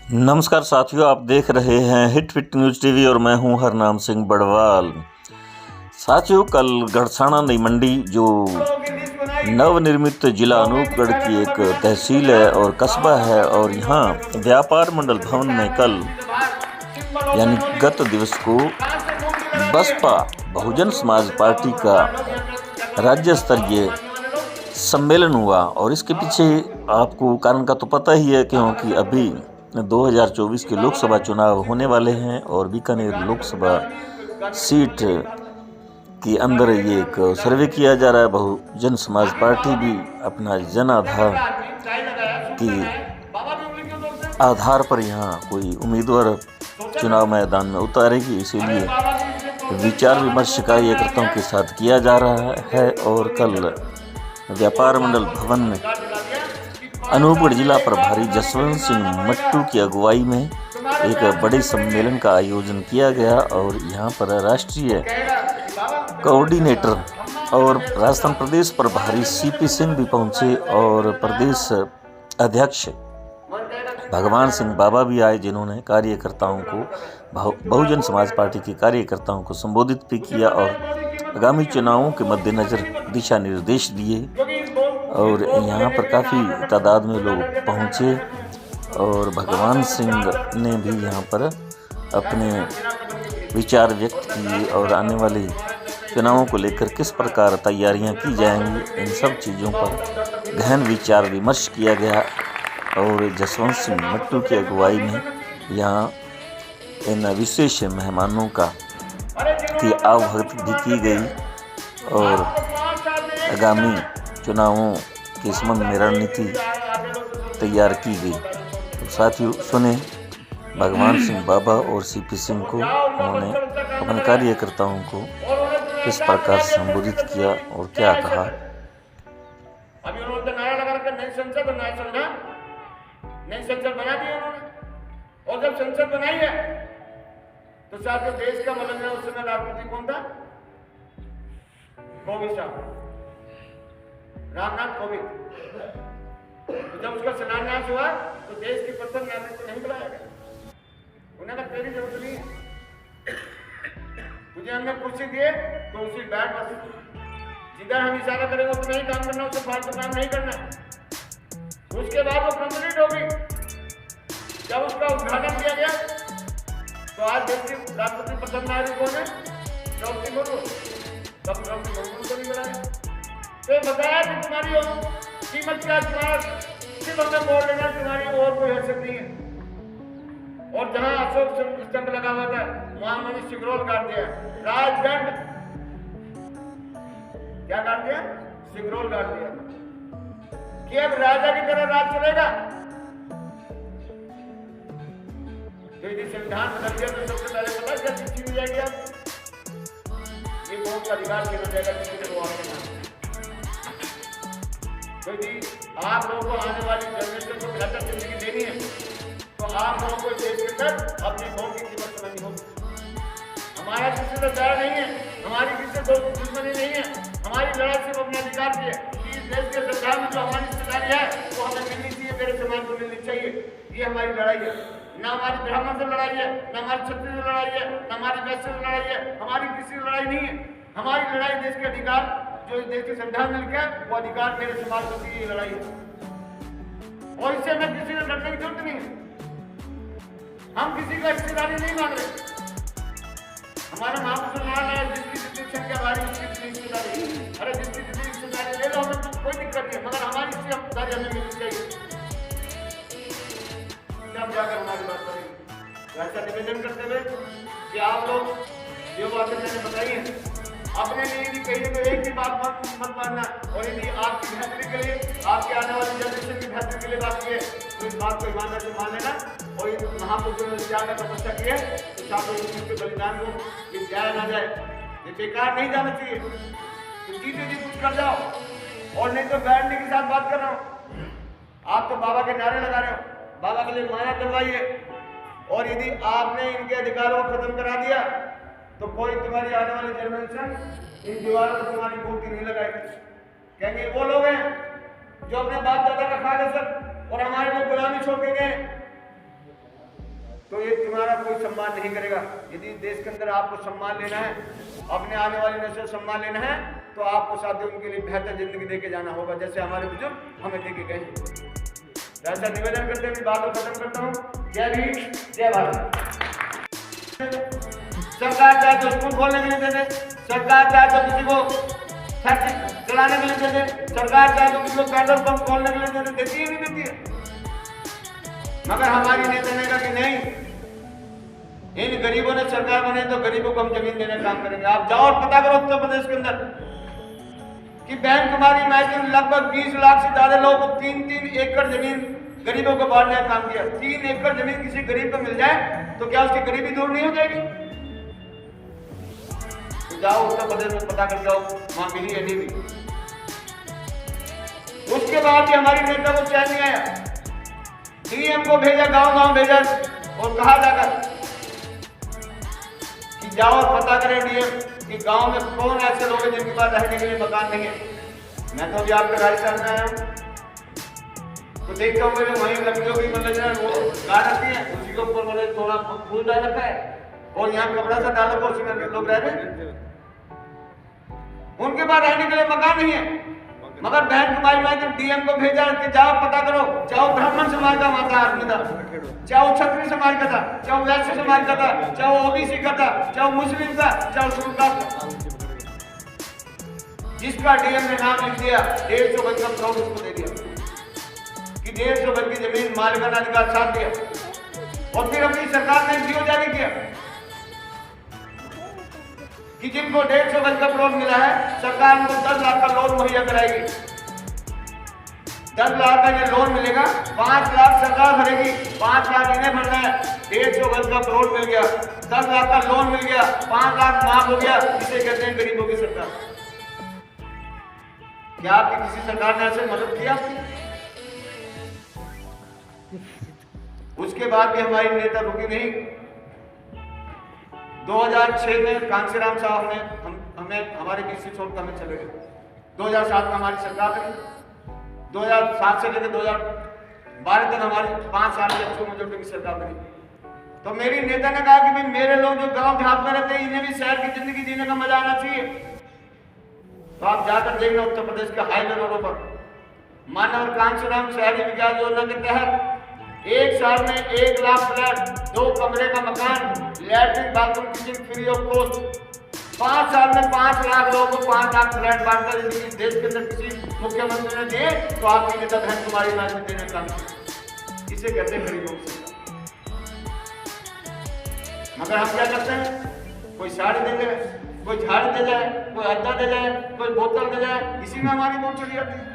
नमस्कार साथियों, आप देख रहे हैं हिट फिट न्यूज़ टीवी और मैं हूं हरनाम सिंह बड़वाल। साथियों, कल गड़साना नई मंडी जो नवनिर्मित जिला अनूपगढ़ की एक तहसील है और कस्बा है, और यहां व्यापार मंडल भवन में कल यानी गत दिवस को बसपा बहुजन समाज पार्टी का राज्य स्तरीय सम्मेलन हुआ। और इसके पीछे आपको कारण का तो पता ही है, क्योंकि अभी 2024 के लोकसभा चुनाव होने वाले हैं और बीकानेर लोकसभा सीट के अंदर ये एक सर्वे किया जा रहा है। बहुजन समाज पार्टी भी अपना जन आधार के आधार पर यहाँ कोई उम्मीदवार चुनाव मैदान में उतारेगी, इसीलिए विचार विमर्श कार्यकर्ताओं के साथ किया जा रहा है। और कल व्यापार मंडल भवन में अनूपगढ़ जिला प्रभारी जसवंत सिंह मट्टू की अगुवाई में एक बड़े सम्मेलन का आयोजन किया गया और यहाँ पर राष्ट्रीय कोऑर्डिनेटर और राजस्थान प्रदेश प्रभारी सीपी सिंह भी पहुँचे और प्रदेश अध्यक्ष भगवान सिंह बाबा भी आए, जिन्होंने कार्यकर्ताओं को बहुजन समाज पार्टी के कार्यकर्ताओं को संबोधित भी किया और आगामी चुनावों के मद्देनज़र दिशा निर्देश दिए। और यहाँ पर काफ़ी तादाद में लोग पहुँचे और भगवान सिंह ने भी यहाँ पर अपने विचार व्यक्त किए और आने वाले चुनावों को लेकर किस प्रकार तैयारियाँ की जाएंगी, इन सब चीज़ों पर गहन विचार विमर्श किया गया। और जसवंत सिंह मट्टू की अगुवाई में यहाँ इन विशेष मेहमानों की आवभगत भी की गई और आगामी चुनावों के संबंध में रणनीति तैयार की गई। तो साथियों, सुने भगवान सिंह बाबा और सीपी सिंह को, उन्होंने अपने कार्यकर्ताओं को किस प्रकार संबोधित किया और क्या कहा। अभी उन्होंने नारा लगा रखा नई संसद नई संसद बना दी उन्होंने। और जब संसद बनाई है तो साथियों, देश का मतलब है, उस समय राष्ट्रपति कौन था? कोविंद साहब, रामनाथ कोविंद। तो जब उसका शिलान्यास हुआ तो देश के प्रथम नागरिक को नहीं बुलाया गया। उन्हें कहा तेरी जरूरत नहीं है, तुझे हमने कुर्सी दिए तो उसी बैठ बस, जिधर हम इशारा करेंगे उसमें ही काम करना, उससे फालतू काम नहीं करना। उसके बाद वो कंप्लीट हो गई। जब उसका उद्घाटन किया गया तो आज देश के राष्ट्रपति प्रथम नागरिक ने द्रौपदी मुर्मू, तब द्रौपदी मुर्मू को नहीं बुलाया। तो बताया कि तुम्हारी कीमत क्या, तुम्हारा सिर्फ हमें बोल लेना, तुम्हारी और कोई हैसियत नहीं है। और जहां अशोक स्तंभ लगा हुआ था वहां मैंने सिगरोल काट दिया, राजदंड क्या काट दिया? सिगरोल काट दिया कि अब राजा की तरह राज चलेगा। तो यदि संविधान बदल दिया तो सबसे पहले पता क्या चिट्ठी मिल जाएगी? आप ये वोट का अधिकार देना जाएगा किसी को आपके नाम। तो यदि आप लोगों को आने वाली जनरेशन को बेहतर जिंदगी देनी है तो आप लोगों को देश के अंदर अपनी वोट की कीमत समझनी होगी। हमारा किसी से प्यार नहीं है, हमारी किसी से दुश्मनी नहीं है, हमारी लड़ाई सिर्फ अपने अधिकार की है कि इस देश के संविधान में जो हमारी हिस्सेदारी है वो हमें मिलनी चाहिए, मेरे समाज को मिलनी चाहिए। ये हमारी लड़ाई है, ना हमारी ब्राह्मण से लड़ाई है, ना हमारी क्षत्रिय से लड़ाई है, ना हमारी वैश्य से लड़ाई है, हमारी किसी से लड़ाई नहीं है। हमारी लड़ाई देश के अधिकार जो देश के संविधान में लिखा है वो अधिकार मेरे समाज को की लड़ाई है और इससे हमें किसी से लड़ने की जरूरत नहीं है। हम किसी का हिस्सेदारी नहीं मांग रहे। हमारा महामुसलमान है, जिसकी जितनी संख्या भारी उसकी जितनी हिस्सेदारी, अरे जिसकी जितनी हिस्सेदारी ले लो, हमें तो कोई दिक्कत नहीं है, मगर हमारी हिस्सेदारी हमें मिलनी चाहिए, तब जाकर हमारी बात करेंगे। ऐसा निवेदन करते हुए कि आप लोग जो बातें मैंने बताई है अपने लिए भी कहीं तो एक ही बात मत मानना, और यदि आपकी बेहतरी के लिए, आपके आने वाली जनरेशन की बेहतरी के लिए बात की है तो इस बात को ईमानदारी से मान लेना। और इन महापुरुषों ने त्याग तपस्या की है तो साथ में बलिदान को ये जाया ना जाए, ये बेकार नहीं जाना चाहिए। तो जीते जी कुछ कर जाओ, और नहीं तो बैठने के साथ बात कर रहा हूँ। आप तो बाबा के नारे लगा रहे हो, बाबा के लिए माया करवाइए, और यदि आपने इनके अधिकारों को खत्म करा दिया तो कोई तुम्हारी आने वाली जनरेशन इन दीवारों पर तुम्हारी मूर्ति नहीं लगाएगी। कहेंगे वो लोग हैं जो अपने बाप दादा का खा गए सर और हमारे को गुलामी छोड़ के गए। तो ये तुम्हारा कोई सम्मान नहीं करेगा। यदि देश के अंदर आपको सम्मान लेना है, अपने आने वाली नस्ल को सम्मान लेना है, तो आपको साथ उनके लिए बेहतर जिंदगी दे के जाना होगा, जैसे हमारे बुजुर्ग हमें दे के गए। ऐसा निवेदन करते हुए बात को खत्म करता हूँ। जय भीम, जय भारत। सरकार चाहे तो स्कूल खोलने के लिए दे दे, सरकार चाहे तो किसी को फैक्ट्री चलाने के लिए दे दे, सरकार चाहे तो किसी को पेट्रोल पंप खोलने के लिए दे दे, देती है नहीं देती है। मगर हमारी नेता ने कहा कि नहीं, इन गरीबों ने सरकार बने तो गरीबों को हम जमीन देने का काम करेंगे। आप जाओ और पता करो उत्तर प्रदेश के अंदर कि बैंक कुमारी मैचिंग लगभग 20 लाख से ज्यादा लोगों को 3-3 एकड़ जमीन गरीबों को बांटने का काम किया। 3 एकड़ जमीन किसी गरीब को मिल जाए तो क्या उसकी गरीबी दूर नहीं हो जाएगी? तो जाओ उत्तर प्रदेश में पता कर जाओ, वहां मिली है नहीं मिली। उसके बाद भी हमारी नेता को चैन नहीं आया। डीएम को भेजा, गांव-गांव भेजा और कहा जाकर कि जाओ और पता करें डीएम कि गांव में कौन ऐसे लोग हैं जिनके पास रहने के लिए मकान नहीं है। मैं तो अभी आपके राजस्थान में आया हूँ, तो देखता हूँ मेरे वहीं लड़कियों की मतलब वो गा रखी है, उसी के ऊपर मैंने थोड़ा फूल डाल रखा है और यहाँ कपड़ा सा डाल रखा है, उसी में लोग रह रहे हैं। उनके पास रहने के लिए मकान नहीं है। मगर बहन कुमारी मैंने डीएम को भेजा कि जाओ पता करो, चाहे ब्राह्मण समाज का माता आदमी था, चाहे वो क्षत्रिय समाज का था, चाहे वैश्य समाज का था, चाहे वो ओबीसी का था, चाहे मुस्लिम का, चाहे शेड्यूल कास्ट का, जिसका डीएम ने नाम लिख दिया 150 गज का प्लॉट उसको दे दिया कि 150 गज की जमीन मालिकाना अधिकार साथ दिया। और फिर अपनी सरकार ने जीओ जारी किया कि जिनको 150 गज का प्लॉट मिला है, सरकार उनको 10 लाख का लोन मुहैया कराएगी। 10 लाख का ये लोन मिलेगा, 5 लाख सरकार भरेगी, 5 लाख इन्हें भरना है। 150 गज का प्लॉट मिल गया, 10 लाख का लोन मिल गया, 5 लाख माफ हो गया। इसे कहते हैं गरीबों की सरकार। क्या आपकी किसी सरकार ने ऐसे मदद किया? उसके बाद भी हमारी नेता रुकी नहीं। 2006 में कांसीराम साहब ने हमें हमारे बीच से छोड़कर हमें चले गए। 2007 में हमारी सरकार बनी। 2007 से लेकर 2012 तक हमारी 5 साल की अच्छी मेजोरिटी की सरकार बनी। तो मेरी नेता ने कहा कि भाई मेरे लोग जो गांव देहात में रहते हैं, इन्हें भी शहर की जिंदगी जीने का मजा आना चाहिए। तो आप जाकर देखना उत्तर प्रदेश के हाईवे रोडों पर मानव कांसीराम शहरी विकास योजना के तहत 1 साल में 1 लाख फ्लैट, 2 कमरे का मकान, latrine bathroom kitchen free of cost. 5 साल में 5 लाख लोगों को 5 लाख फ्लैट बांटकर यदि देश के अंदर किसी मुख्यमंत्री ने दिए तो आपकी नेता बहन कुमारी मैच देने का काम। इसे कहते हैं गरीबों की सरकार। मगर हम क्या करते हैं? कोई साड़ी दे जाए, कोई झाड़ू दे जाए, कोई अद्दा दे जाए, कोई बोतल दे जाए, इसी में हमारी वोट चली जाती है।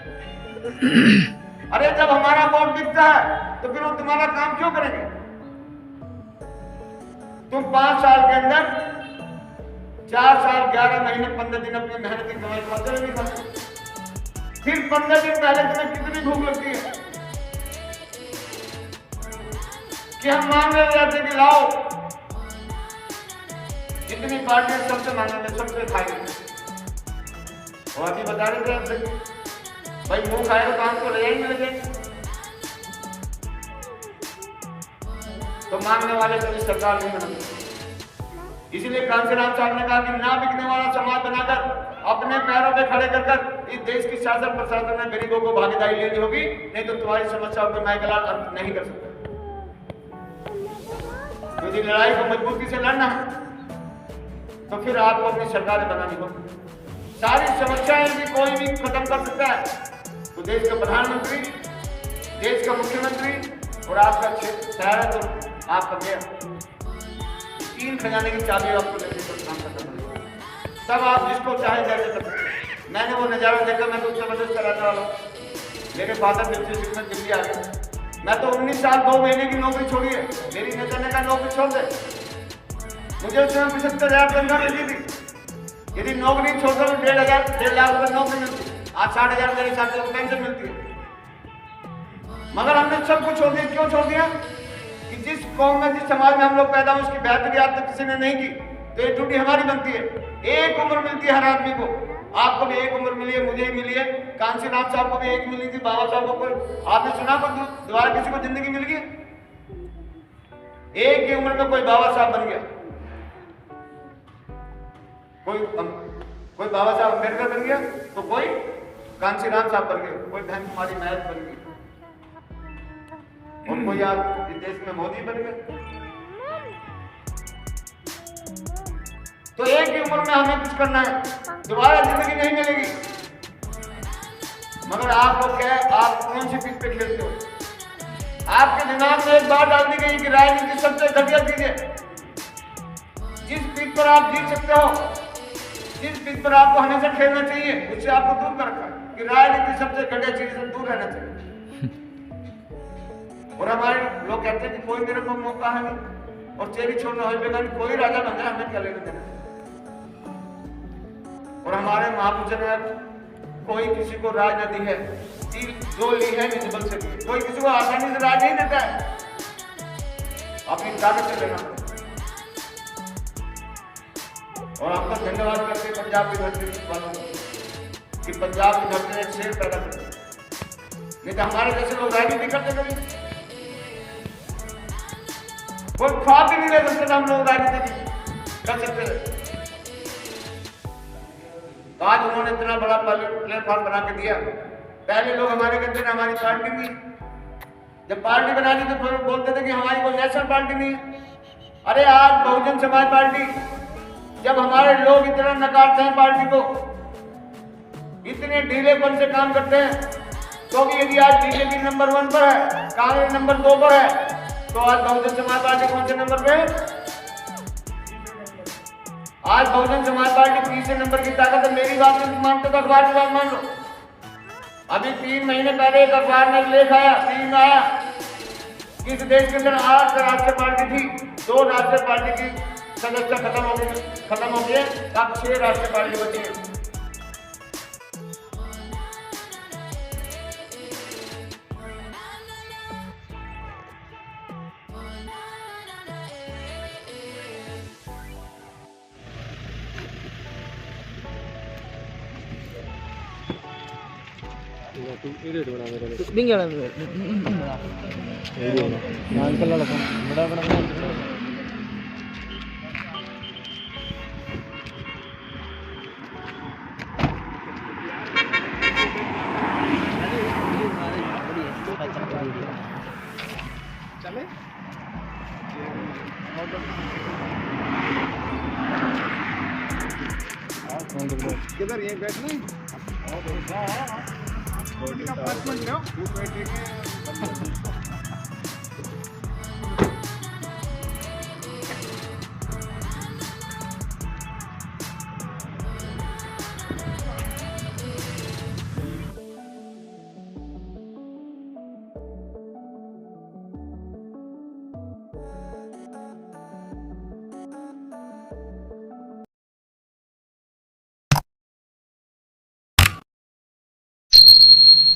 अरे जब हमारा वोट बिकता है तो फिर वो तुम्हारा काम क्यों करेंगे? तुम 5 साल के अंदर 4 साल 11 महीने 15 दिन अपनी मेहनत की कमाई खाते नहीं खाते। फिर 15 दिन पहले तुम्हें कितनी भूख लगती है कि हम मांग रहे जाते कि लाओ, जितनी पार्टियां सबसे मांगेंगे सबसे खाएंगे। और अभी बता रहे थे भाई मुंह खाएगा तो काम को ले जाएंगे लगे, तो मांगने वाले कभी सरकार नहीं बनती। इसलिए कांसीराम साहब ने कहा कि ना बिकने वाला समाज बनाकर अपने पैरों पे खड़े कर इस देश की शासन प्रशासन में गरीबों को भागीदारी लेनी होगी, नहीं तो तुम्हारी समस्याओं पर मैं गला अंत नहीं कर सकता। यदि लड़ाई को मजबूती से लड़ना है तो फिर आपको अपनी सरकारें बनानी होगी। सारी समस्याएं भी कोई भी खत्म कर सकता है तो देश का प्रधानमंत्री, देश का मुख्यमंत्री और आपका शहर है तो आपका मेयर। 3 खजाने की चाबी आपको लेने पर काम करना पड़ेगा, तब आप जिसको चाहे जैसे कर सकते हैं। मैंने वो नजारा देखा, मैं तो उत्तर प्रदेश का रहने वाला हूँ। मेरे फादर दिल्ली आ गए। मैं तो 19 साल 2 महीने की नौकरी छोड़ी है। मेरी नेता ने कहा नौकरी छोड़ दे। मुझे उसमें 75,000 तनख्वाह मिली थी। यदि नौकरी छोड़कर 1.5 लाख रुपए नौकरी मिलती, आज 60,000 मेरे साथ पेंशन मिलती है। मगर हमने सब कुछ छोड़ दिया। क्यों छोड़ दिया? कि जिस कौम में, जिस समाज में हम लोग पैदा हुए उसकी बेहतरी आज तक किसी ने नहीं की, तो ये ड्यूटी हमारी बनती है। एक उम्र मिलती है हर आदमी को। आपको भी एक उम्र मिली है, मुझे ही मिली है, कांसीराम साहब को भी एक मिली थी, बाबा साहब को। आपने सुना को दोबारा किसी को जिंदगी मिल गई? एक ही उम्र में कोई बाबा साहब बन गया, कोई बाबा साहब अम्बेडकर बन गया, तो कोई कांशीराम साहब बन गए, कोई बहन कुमारी महल बन गई, और कोई आज इस देश में मोदी बन गया। तो एक ही उम्र में हमें कुछ करना है, दोबारा जिंदगी नहीं मिलेगी। मगर आप लोग क्या है, आप कौन सी पिच पे खेलते हो? आपके दिमाग में एक बात डाल दी गई कि राजनीति सबसे घटिया चीज है। जिस पिच पर आप जीत सकते हो, जिस पिच पर आपको हमेशा खेलना चाहिए, उससे आपको दूर कर रखा है कि राजनीति सबसे घटिया चीज से दूर रहना चाहिए। और हमारे लोग कहते हैं कि कोई मेरे को मौका है नहीं, और चेरी छोड़ना हो बेगा, कोई राजा बन जाए, हमें क्या लेना देना। और हमारे महापुरुषों ने कोई किसी को राज न दी है, जो ली है निजबल से दी है। कोई किसी को आसानी से राज नहीं देता है, अपनी ताकत से लेना। और आपका धन्यवाद करते हैं पंजाब की धरती वालों को कि पंजाब की धरती ने एक शेर पैदा कर दिया, नहीं तो हमारे जैसे लोग राजनीति करते कभी कोई ख्वाब भी नहीं ले सकते, हम लोग राजनीति कर सकते। तो आज उन्होंने इतना बड़ा प्लेटफॉर्म बना के दिया। पहले लोग हमारे कहते थे हमारी पार्टी नहीं, जब पार्टी बना दी तो फिर बोलते थे कि हमारी कोई नेशनल पार्टी नहीं है। अरे आज बहुजन समाज पार्टी, जब हमारे लोग इतना नकारते हैं पार्टी को, इतने ढीलेपन से काम करते हैं, क्योंकि यदि आज बीजेपी नंबर 1 पर है, कांग्रेस नंबर 2 पर है, तो आज बहुजन समाज पार्टी कौन से नंबर पे है? आज बहुजन समाज पार्टी तीसरे नंबर की ताकत है। मेरी बात नहीं मानते तो अखबार की बात मान लो। अभी 3 महीने पहले एक अखबार में लेख आया, 3 आया कि इस देश के अंदर 8 राष्ट्रीय पार्टी थी, 2 राष्ट्रीय पार्टी की सदस्यता खत्म हो गई, अब 6 राष्ट्रीय पार्टी बची है। किधर ये बैठना